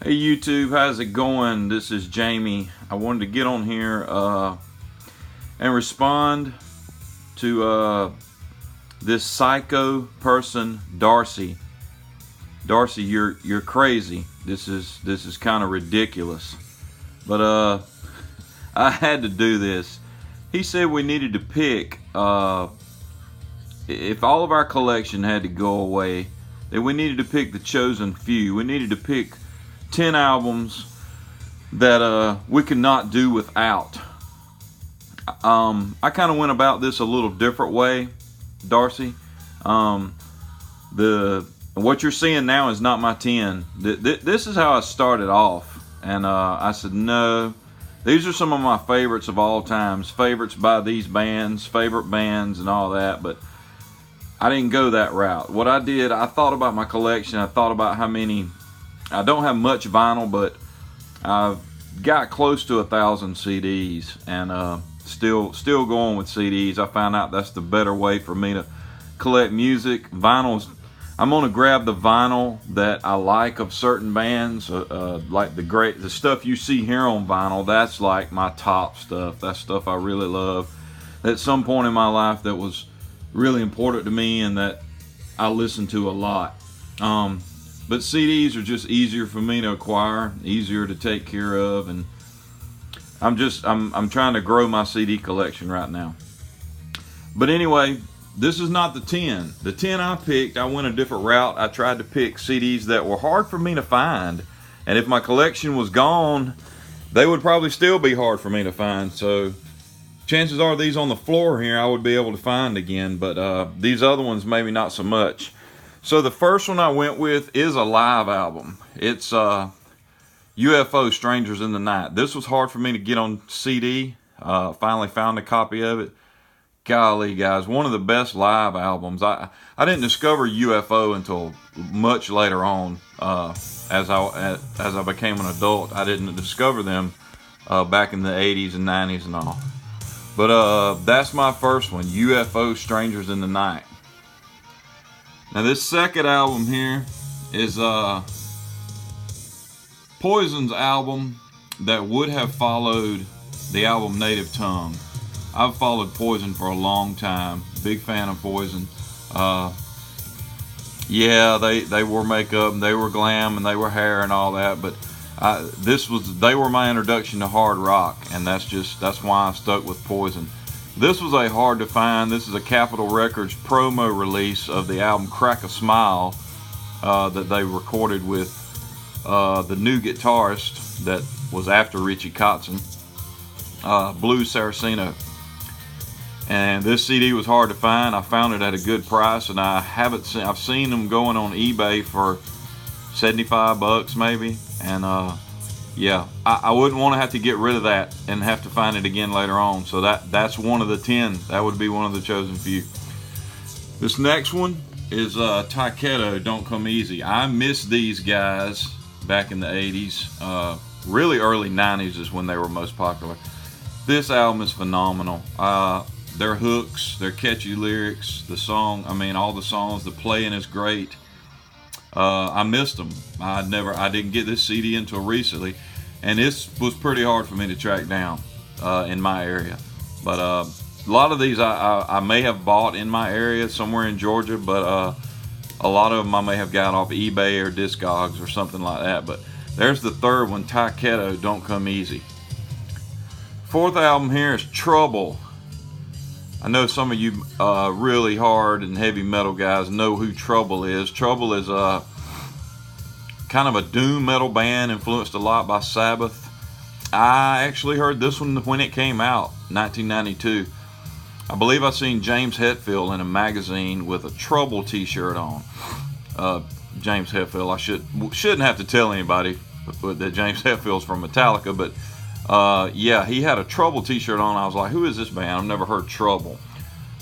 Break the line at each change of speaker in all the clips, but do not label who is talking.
Hey YouTube, how's it going? This is Jamie. I wanted to get on here and respond to this psycho person, Darcy. Darcy, you're crazy. This is kind of ridiculous, but I had to do this. He said we needed to pick if all of our collection had to go away, then we needed to pick the chosen few. We needed to pick 10 albums that we could not do without. I kind of went about this a little different way, Darcy. What you're seeing now is not my 10. This is how I started off, and I said no. These are some of my favorites of all times, favorites by these bands, favorite bands, and all that. But I didn't go that route. What I did, I thought about my collection. I thought about how many. I don't have much vinyl, but I've got close to 1,000 CDs, and still going with CDs. I found out that's the better way for me to collect music. Vinyls, I'm gonna grab the vinyl that I like of certain bands, like the stuff you see here on vinyl. That's like my top stuff. That's stuff I really love. At some point in my life, that was really important to me, and that I listened to a lot. But CDs are just easier for me to acquire, easier to take care of, and I'm trying to grow my CD collection right now. But anyway, this is not the 10. The 10 I picked, I went a different route. I tried to pick CDs that were hard for me to find, and if my collection was gone, they would probably still be hard for me to find. So chances are these on the floor here I would be able to find again, but these other ones maybe not so much. So the first one I went with is a live album. It's UFO, Strangers in the Night. This was hard for me to get on CD. Finally found a copy of it. Golly, guys, one of the best live albums. I didn't discover UFO until much later on. As I became an adult, I didn't discover them back in the 80s and 90s and all. But that's my first one, UFO, Strangers in the Night. Now this second album here is Poison's album that would have followed the album Native Tongue. I've followed Poison for a long time. Big fan of Poison. Yeah, they wore makeup and they were glam and they were hair and all that, but they were my introduction to hard rock, and that's why I stuck with Poison. This was a hard to find. This is a Capitol Records promo release of the album Crack a Smile that they recorded with the new guitarist that was after Richie Kotzen, Blue Saraceno. And this CD was hard to find. I found it at a good price, and I've seen them going on eBay for $75 maybe, and yeah, I wouldn't want to have to get rid of that and have to find it again later on. So that's one of the 10. That would be one of the chosen few. This next one is Taiketo, Don't Come Easy. I miss these guys back in the 80s. Really early 90s is when they were most popular. This album is phenomenal. Their hooks, their catchy lyrics, all the songs, the playing is great. I missed them. I didn't get this CD until recently, and this was pretty hard for me to track down in my area. But a lot of these I may have bought in my area somewhere in Georgia, but a lot of them I may have got off eBay or Discogs or something like that. But there's the third one, Taiketo, Don't Come Easy. Fourth album here is Trouble. I know some of you really hard and heavy metal guys know who Trouble is. Trouble is kind of a doom metal band influenced a lot by Sabbath. I actually heard this one when it came out, 1992. I believe I seen James Hetfield in a magazine with a Trouble t-shirt on. James Hetfield, I shouldn't have to tell anybody that James Hetfield's from Metallica, but yeah, he had a Trouble t-shirt on. I was like, who is this band? I've never heard Trouble.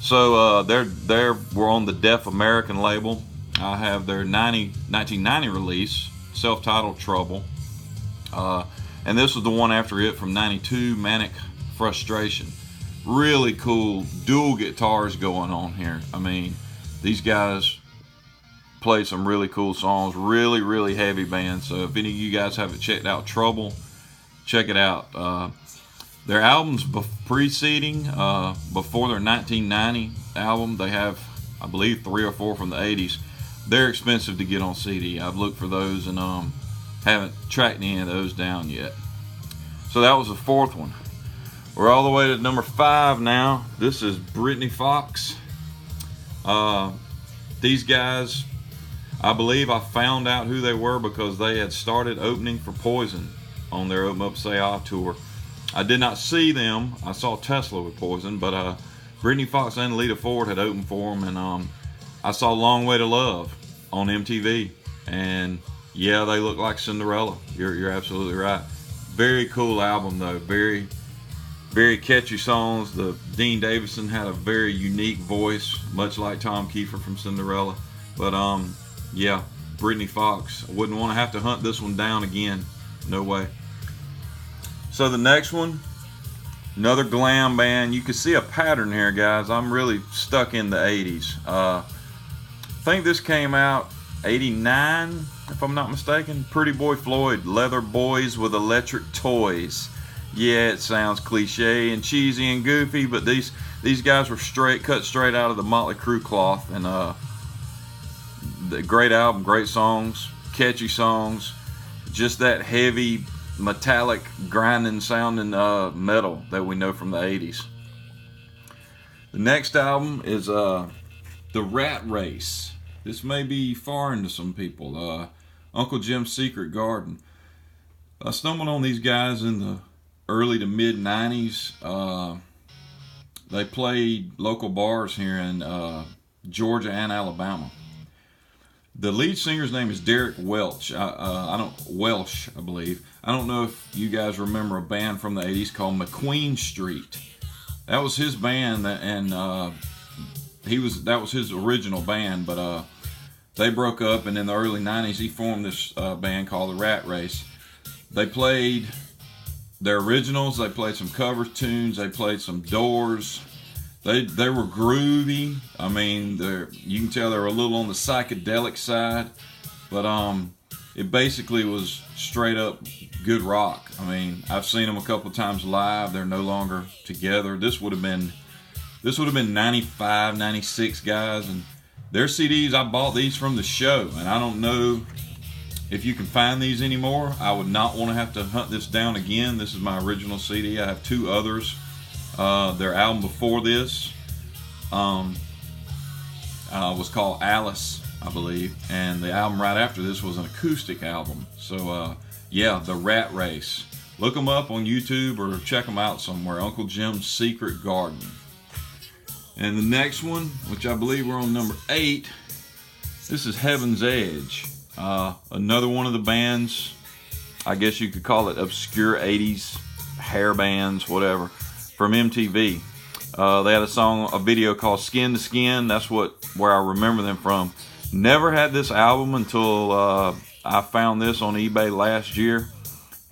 So they were on the Deaf American label. I have their 1990 release, self-titled Trouble. And this was the one after it from 92, Manic Frustration. Really cool dual guitars going on here. I mean, these guys played some really cool songs, really heavy band. So if any of you guys haven't checked out Trouble, check it out. Their albums preceding, before their 1990 album, they have, I believe, 3 or 4 from the 80s. They're expensive to get on CD. I've looked for those and haven't tracked any of those down yet. So that was the 4th one. We're all the way to number 5 now. This is Britny Fox. These guys, I believe I found out who they were because they had started opening for Poison on their Open Up Say Ah tour. I did not see them. I saw Tesla with Poison, but Britny Fox and Lita Ford had opened for them, and I saw Long Way to Love on MTV, and yeah, they look like Cinderella. You're absolutely right. Very cool album though. Very catchy songs. The Dean Davison had a very unique voice, much like Tom Kiefer from Cinderella. But yeah, Britny Fox. I wouldn't want to have to hunt this one down again. No way. So the next one, another glam band. You can see a pattern here, guys. I'm really stuck in the 80s. I think this came out 89, if I'm not mistaken. Pretty Boy Floyd, Leather Boys with Electric Toys. Yeah, it sounds cliche and cheesy and goofy, but these guys were cut straight out of the Motley Crue cloth, and the great album, great songs, catchy songs, just that heavy, metallic, grinding sounding metal that we know from the 80s. The next album is The Rat Race. This may be foreign to some people. Uncle Jim's Secret Garden. I stumbled on these guys in the early to mid 90s. They played local bars here in Georgia and Alabama. The lead singer's name is Derek Welch. Welsh, I believe. I don't know if you guys remember a band from the 80s called McQueen Street. That was his band, and that was his original band, but they broke up, and in the early 90s he formed this band called The Rat Race. They played their originals, they played some cover tunes, they played some Doors. They were groovy. I mean, you can tell they were a little on the psychedelic side, but it basically was straight up good rock. I mean, I've seen them a couple of times live. They're no longer together. This would have been 95, 96, guys, and their CDs, I bought these from the show, and I don't know if you can find these anymore. I would not want to have to hunt this down again. This is my original CD. I have 2 others. Their album before this was called Alice, I believe, and the album right after this was an acoustic album. So yeah, The Rat Race. Look them up on YouTube or check them out somewhere. Uncle Jim's Secret Garden. And the next one, which I believe we're on number 8, this is Heaven's Edge. Another one of the bands, I guess you could call it obscure 80s hair bands, whatever, from MTV. They had a video called Skin to Skin. That's where I remember them from. Never had this album until I found this on eBay last year,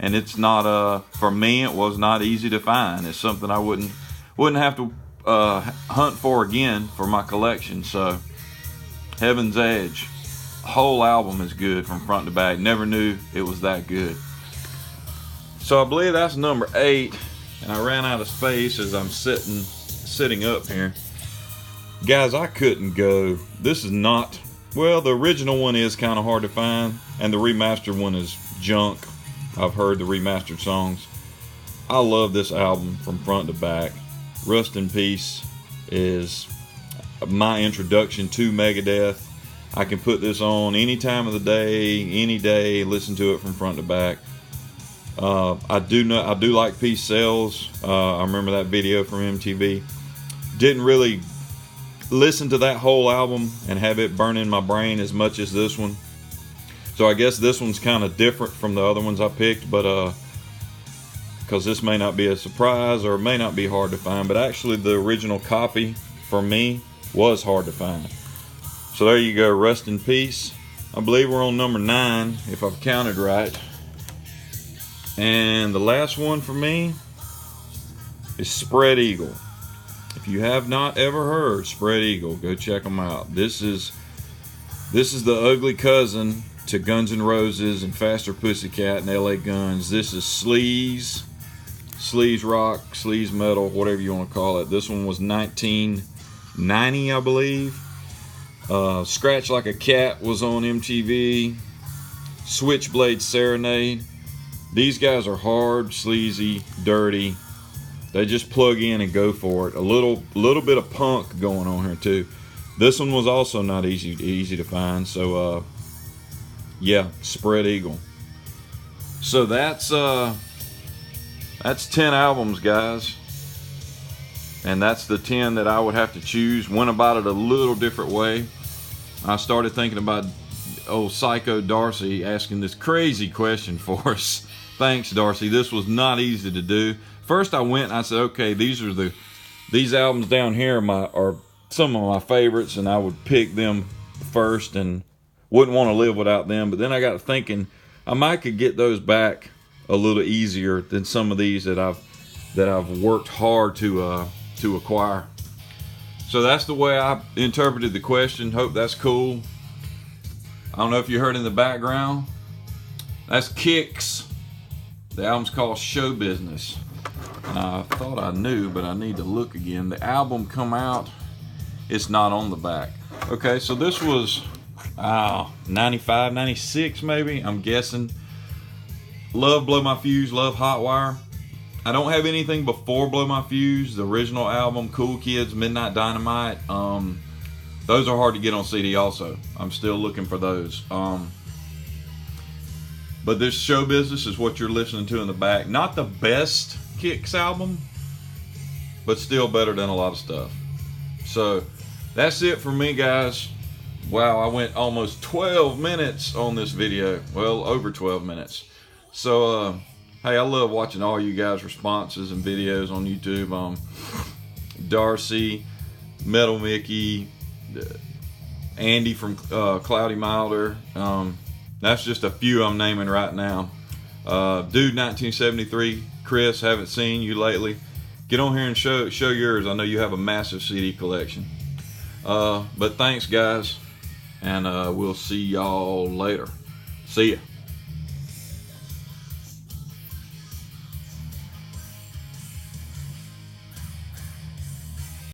and it's not for me. It was not easy to find. It's something I wouldn't have to hunt for again for my collection. So Heaven's Edge, whole album is good from front to back. Never knew it was that good. So I believe that's number 8. And I ran out of space as I'm sitting up here. Guys, I couldn't go. This is not, well, the original one is kind of hard to find, and the remastered one is junk. I've heard the remastered songs. I love this album from front to back. Rust in Peace is my introduction to Megadeth. I can put this on any time of the day, any day, listen to it from front to back. I do like Peace Sells. I remember that video from MTV. Didn't really listen to that whole album and have it burn in my brain as much as this one. So I guess this one's kind of different from the other ones I picked, but because this may not be a surprise or it may not be hard to find, but actually the original copy for me was hard to find. So there you go, Rust in Peace. I believe we're on number 9, if I've counted right. And the last one for me is Spread Eagle. If you have not ever heard Spread Eagle, go check them out. This is This is the ugly cousin to Guns N' Roses and Faster Pussycat and LA Guns. This is sleaze rock, sleaze metal, whatever you want to call it. This one was 1990, I believe. Scratch Like a Cat was on MTV. Switchblade Serenade. These guys are hard, sleazy, dirty. They just plug in and go for it. A little bit of punk going on here too. This one was also not easy to find. So yeah, Spread Eagle. So that's 10 albums, guys. And that's the 10 that I would have to choose. Went about it a little different way. I started thinking about old Psycho Darcy asking this crazy question for us. Thanks, Darcy. This was not easy to do. First I went and I said, okay, these albums down here are some of my favorites, and I would pick them first and wouldn't want to live without them. But then I got thinking I might could get those back a little easier than some of these that I've worked hard to acquire. So that's the way I interpreted the question. Hope that's cool. I don't know if you heard in the background. That's Kicks. The album's called Show Business. And I thought I knew, but I need to look again. The album come out, it's not on the back. Okay, so this was 95, 96 maybe, I'm guessing. Love Blow My Fuse, love Hotwire. I don't have anything before Blow My Fuse. The original album, Cool Kids, Midnight Dynamite. Those are hard to get on CD also. I'm still looking for those. But this Show Business is what you're listening to in the back. Not the best Kicks album, but still better than a lot of stuff. So that's it for me, guys. Wow, I went almost 12 minutes on this video. Well, over 12 minutes. So, hey, I love watching all you guys' responses and videos on YouTube. Darcy, Metal Mickey, Andy from Cloudy Milder. That's just a few I'm naming right now. Dude 1973, Chris, haven't seen you lately. Get on here and show yours. I know you have a massive CD collection. But thanks, guys, and we'll see y'all later. See ya.